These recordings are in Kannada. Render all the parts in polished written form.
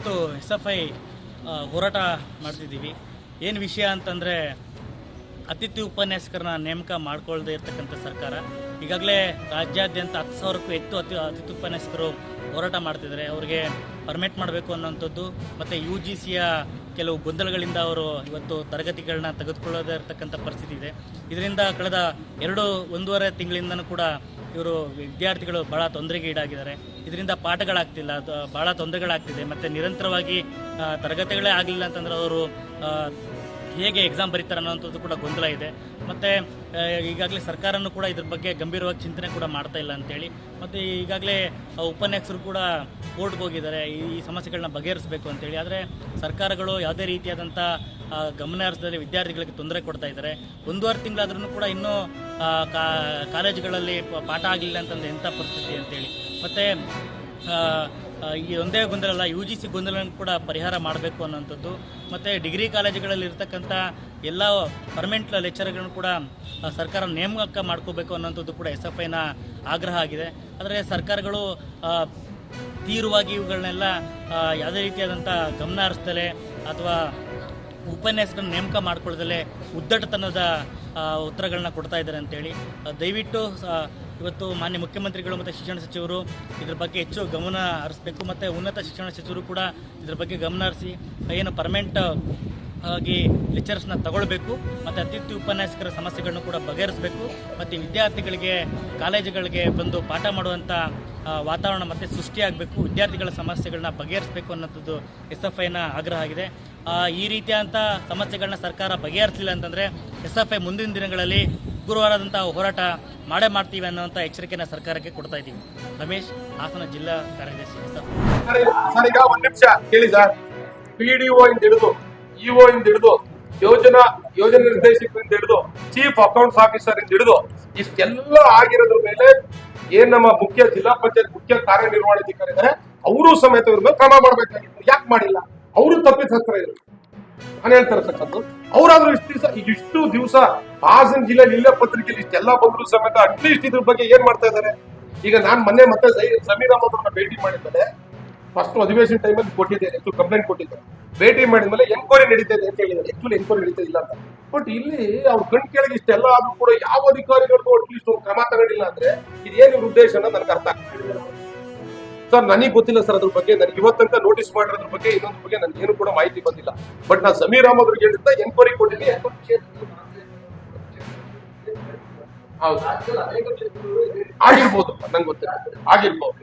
ಇವತ್ತು SFI ಹೋರಾಟ ಮಾಡ್ತಿದ್ದೀವಿ. ಏನು ವಿಷಯ ಅಂತಂದರೆ ಅತಿಥಿ ಉಪನ್ಯಾಸಕರನ್ನ ನೇಮಕ ಮಾಡ್ಕೊಳ್ಳದೆ ಇರ್ತಕ್ಕಂಥ ಸರ್ಕಾರ ಈಗಾಗಲೇ ರಾಜ್ಯಾದ್ಯಂತ 10,000ಕ್ಕೂ ಹೆಚ್ಚು ಅತಿಥಿ ಉಪನ್ಯಾಸಕರು ಹೋರಾಟ ಮಾಡ್ತಿದ್ದಾರೆ. ಅವರಿಗೆ ಪರ್ಮಿಟ್ ಮಾಡಬೇಕು ಅನ್ನೋಂಥದ್ದು ಮತ್ತು UGCಯ ಕೆಲವು ಗೊಂದಲಗಳಿಂದ ಅವರು ಇವತ್ತು ತರಗತಿಗಳನ್ನ ತೆಗೆದುಕೊಳ್ಳದೇ ಇರತಕ್ಕಂಥ ಪರಿಸ್ಥಿತಿ ಇದೆ. ಇದರಿಂದ ಕಳೆದ 1.5 ತಿಂಗಳಿಂದನೂ ಕೂಡ ಇವರು ವಿದ್ಯಾರ್ಥಿಗಳು ಭಾಳ ತೊಂದರೆಗೆ ಈಡಾಗಿದ್ದಾರೆ. ಇದರಿಂದ ಪಾಠಗಳಾಗ್ತಿಲ್ಲ, ಭಾಳ ತೊಂದರೆಗಳಾಗ್ತಿದೆ. ಮತ್ತು ನಿರಂತರವಾಗಿ ತರಗತಿಗಳೇ ಆಗಲಿಲ್ಲ ಅಂತಂದರೆ ಅವರು ಹೇಗೆ ಎಕ್ಸಾಮ್ ಬರೀತಾರೆ ಅನ್ನೋಂಥದ್ದು ಕೂಡ ಗೊಂದಲ ಇದೆ. ಮತ್ತು ಈಗಾಗಲೇ ಸರ್ಕಾರನೂ ಕೂಡ ಇದ್ರ ಬಗ್ಗೆ ಗಂಭೀರವಾಗಿ ಚಿಂತನೆ ಕೂಡ ಮಾಡ್ತಾ ಇಲ್ಲ ಅಂತೇಳಿ, ಮತ್ತು ಈಗಾಗಲೇ ಉಪನ್ಯಾಸಕರು ಕೂಡ ಕೋರ್ಟ್ಗೆ ಹೋಗಿದ್ದಾರೆ ಈ ಸಮಸ್ಯೆಗಳನ್ನ ಬಗೆಹರಿಸಬೇಕು ಅಂತೇಳಿ. ಆದರೆ ಸರ್ಕಾರಗಳು ಯಾವುದೇ ರೀತಿಯಾದಂಥ ಗಮನ ಹರಿಸದಲ್ಲಿ ವಿದ್ಯಾರ್ಥಿಗಳಿಗೆ ತೊಂದರೆ ಕೊಡ್ತಾ ಇದ್ದಾರೆ. 1.5 ತಿಂಗಳಾದ್ರೂ ಕೂಡ ಇನ್ನೂ ಕಾಲೇಜುಗಳಲ್ಲಿ ಪಾಠ ಆಗಲಿಲ್ಲ ಅಂತಂದರೆ ಎಂಥ ಪರಿಸ್ಥಿತಿ ಅಂತೇಳಿ. ಮತ್ತು ಈ ಒಂದೇ ಗೊಂದಲ ಅಲ್ಲ, UGC ಗೊಂದಲವನ್ನು ಕೂಡ ಪರಿಹಾರ ಮಾಡಬೇಕು ಅನ್ನೋಂಥದ್ದು. ಮತ್ತು ಡಿಗ್ರಿ ಕಾಲೇಜುಗಳಲ್ಲಿ ಇರ್ತಕ್ಕಂಥ ಎಲ್ಲ ಪರ್ಮನೆಂಟ್ ಲೆಕ್ಚರ್ಗಳನ್ನು ಕೂಡ ಸರ್ಕಾರ ನೇಮಕ ಮಾಡ್ಕೋಬೇಕು ಅನ್ನೋಂಥದ್ದು ಕೂಡ SFIನ ಆಗ್ರಹ ಆಗಿದೆ. ಆದರೆ ಸರ್ಕಾರಗಳು ತೀವ್ರವಾಗಿ ಇವುಗಳನ್ನೆಲ್ಲ ಯಾವುದೇ ರೀತಿಯಾದಂಥ ಗಮನ ಹರಿಸ್ದಲೇ ಅಥವಾ ಉಪನ್ಯಾಸಕರನ್ನು ನೇಮಕ ಮಾಡ್ಕೊಳ್ಳದಲ್ಲೇ ಉದ್ದಟತನದ ಉತ್ತರಗಳನ್ನ ಕೊಡ್ತಾ ಇದ್ದಾರೆ ಅಂತೇಳಿ. ದಯವಿಟ್ಟು ಇವತ್ತು ಮಾನ್ಯ ಮುಖ್ಯಮಂತ್ರಿಗಳು ಮತ್ತು ಶಿಕ್ಷಣ ಸಚಿವರು ಇದ್ರ ಬಗ್ಗೆ ಹೆಚ್ಚು ಗಮನ ಹರಿಸಬೇಕು. ಮತ್ತು ಉನ್ನತ ಶಿಕ್ಷಣ ಸಚಿವರು ಕೂಡ ಇದ್ರ ಬಗ್ಗೆ ಗಮನ ಹರಿಸಿ ಏನು ಪರ್ಮನೆಂಟ್ ಆಗಿ ಲೆಕ್ಚರ್ಸ್ನ ತಗೊಳ್ಬೇಕು ಮತ್ತು ಅತಿಥಿ ಉಪನ್ಯಾಸಕರ ಸಮಸ್ಯೆಗಳನ್ನು ಕೂಡ ಬಗೆಹರಿಸಬೇಕು. ಮತ್ತು ವಿದ್ಯಾರ್ಥಿಗಳಿಗೆ ಕಾಲೇಜುಗಳಿಗೆ ಬಂದು ಪಾಠ ಮಾಡುವಂಥ ವಾತಾವರಣ ಮತ್ತೆ ಸೃಷ್ಟಿಯಾಗಬೇಕು. ವಿದ್ಯಾರ್ಥಿಗಳ ಸಮಸ್ಯೆಗಳನ್ನ ಬಗೆಹರಿಸಬೇಕು ಅನ್ನೋಂಥದ್ದು SFIನ ಆಗ್ರಹ ಆಗಿದೆ. ಈ ರೀತಿಯಾದಂಥ ಸಮಸ್ಯೆಗಳನ್ನ ಸರ್ಕಾರ ಬಗೆಹರಿಸಲಿಲ್ಲ ಅಂತಂದರೆ SFI ಮುಂದಿನ ದಿನಗಳಲ್ಲಿ ಗುರುವಾರದಂಥ ಹೋರಾಟ ಮಾಡ್ತೀವಿ ಅನ್ನೋಂಥ ಎಚ್ಚರಿಕೆನ ಸರ್ಕಾರಕ್ಕೆ ಕೊಡ್ತಾ ಇದ್ದೀವಿ. ರಮೇಶ್, ಹಾಸನ ಜಿಲ್ಲಾ ಕಾರ್ಯದರ್ಶಿ SFI. ಸರ್, ಈಗ ಒಂದು ನಿಮಿಷ ಕೇಳಿ ಸರ್. PDO ಇಂದ ಹಿಡಿದು EO ಇಂದ ಹಿಡಿದು ಯೋಜನೆ ನಿರ್ದೇಶಕರಿಂದ ಹಿಡಿದು ಚೀಫ್ ಅಕೌಂಟ್ಸ್ ಆಫೀಸರ್ ಇಂದ ಹಿಡಿದು ಇಷ್ಟೆಲ್ಲ ಆಗಿರೋದ್ರ ಮೇಲೆ ಏನ್ ನಮ್ಮ ಜಿಲ್ಲಾ ಪಂಚಾಯತ್ ಮುಖ್ಯ ಕಾರ್ಯನಿರ್ವಹಣಾಧಿಕಾರಿ ಇದ್ದಾರೆ, ಅವರು ಸಮೇತ ಇವ್ರ ಮೇಲೆ ಕ್ರಮ ಮಾಡಬೇಕಾಗಿತ್ತು. ಯಾಕೆ ಮಾಡಿಲ್ಲ? ಅವರು ತಪ್ಪಿತಸ್ಥರ ಇದ್ರು. ನಾನು ಹೇಳ್ತಿರತಕ್ಕದ್ದು, ಅವರಾದ್ರೂ ಇಷ್ಟು ದಿವಸ ಹಾಸನ ಜಿಲ್ಲೆಯಲ್ಲಿ ಇಲ್ಲೇ ಪತ್ರಿಕೆಯಲ್ಲಿ ಇಷ್ಟೆಲ್ಲ ಬಂದ್ರು ಸಮೇತ ಅಟ್ಲೀಸ್ಟ್ ಇದ್ರ ಬಗ್ಗೆ ಏನ್ ಮಾಡ್ತಾ ಇದ್ದಾರೆ? ಈಗ ನಾನ್ ಮೊನ್ನೆ ಮತ್ತೆ ಸಮೀರ್ ಅಹಮದ್ ಅವ್ರನ್ನ ಭೇಟಿ ಮಾಡಿದ್ಮೇಲೆ ಫಸ್ಟ್ ಅಧಿವೇಶನ ಟೈಮಲ್ಲಿ ಕೊಟ್ಟಿದ್ದೇನೆ, ಕಂಪ್ಲೇಂಟ್ ಕೊಟ್ಟಿದ್ದೆ. ಭೇಟಿ ಮಾಡಿದ್ಮೇಲೆ ಎನ್ಕ್ವೈರಿ ನಡೀತಾ ಇದೆ ಅಂತ ಹೇಳಿದ್ದಾರೆ. ಆಕ್ಚುಲಿ ಎನ್ಕ್ವೈರಿ ನಡೀತಾ ಇಲ್ಲ ಅಂತ. ಬಟ್ ಇಲ್ಲಿ ಅವ್ರ ಕಣ್ ಕೆಳಗೆ ಇಷ್ಟೆಲ್ಲ ಆದ್ರೂ ಕೂಡ ಯಾವ ಅಧಿಕಾರಿಗಳಿಗೂ ಅಟ್ಲೀಸ್ಟ್ ಕ್ರಮ ತಗೊಂಡಿಲ್ಲ ಅಂದ್ರೆ ಇದೇನು ಇವ್ರ ಉದ್ದೇಶ ಅನ್ನೋದು ನನಗೆ ಅರ್ಥ ಆಗ್ತಿಲ್ಲ ಸರ್. ನನಗೆ ಗೊತ್ತಿಲ್ಲ ಸರ್ ಅದ್ರ ಬಗ್ಗೆ. ನನಗೆ ಇವತ್ತಂತ ನೋಟಿಸ್ ಮಾಡಿರೋದ್ರ ಬಗ್ಗೆ ಇನ್ನೊಂದ್ರ ಬಗ್ಗೆ ನನ್ಗೆ ಏನು ಕೂಡ ಮಾಹಿತಿ ಬಂದಿಲ್ಲ. ಬಟ್ ನಾನು ಸಮೀರ್ ಅಹಮದ್ ಅವ್ರಿಗೆ ಹೇಳಿದ್ದ ಎನ್ಕ್ವೈರಿ ಕೊಟ್ಟಿದ್ದೀನಿ. ಹೌದು, ಆಗಿರ್ಬೋದು, ನಂಗೆ ಗೊತ್ತಿಲ್ಲ, ಆಗಿರ್ಬೋದು.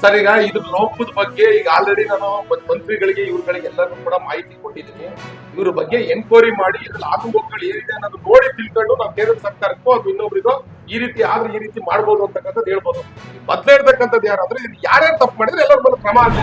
ಸರ್, ಈಗ ಇದ್ರ ಲೋಪದ ಬಗ್ಗೆ ಈಗ ಆಲ್ರೆಡಿ ನಾನು ಮಂತ್ರಿಗಳಿಗೆ ಇವ್ರುಗಳಿಗೆ ಎಲ್ಲರೂ ಕೂಡ ಮಾಹಿತಿ ಕೊಟ್ಟಿದ್ದೀನಿ. ಇವ್ರ ಬಗ್ಗೆ ಎನ್ಕ್ವೈರಿ ಮಾಡಿ ಇದ್ರಲ್ಲಿ ಆಗುಮುಖಗಳು ಏನಿದೆ ಅನ್ನೋದು ನೋಡಿ ತಿಳ್ಕೊಂಡು ನಾವು ಕೇಂದ್ರ ಸರ್ಕಾರಕ್ಕೂ ಅದು ಇನ್ನೊಬ್ರಿಗೂ ಈ ರೀತಿ ಆದ್ರೆ ಈ ರೀತಿ ಮಾಡ್ಬೋದು ಅಂತಕ್ಕಂಥದ್ದು ಹೇಳ್ಬೋದು. ಬದಲೇ ಇರ್ತಕ್ಕಂಥದ್ದು ಯಾರಾದ್ರೂ ಯಾರ್ಯಾರು ತಪ್ಪು ಮಾಡಿದ್ರೆ ಎಲ್ಲರ ಮೇಲೆ ಕ್ರಮ ಆಗಲಿ.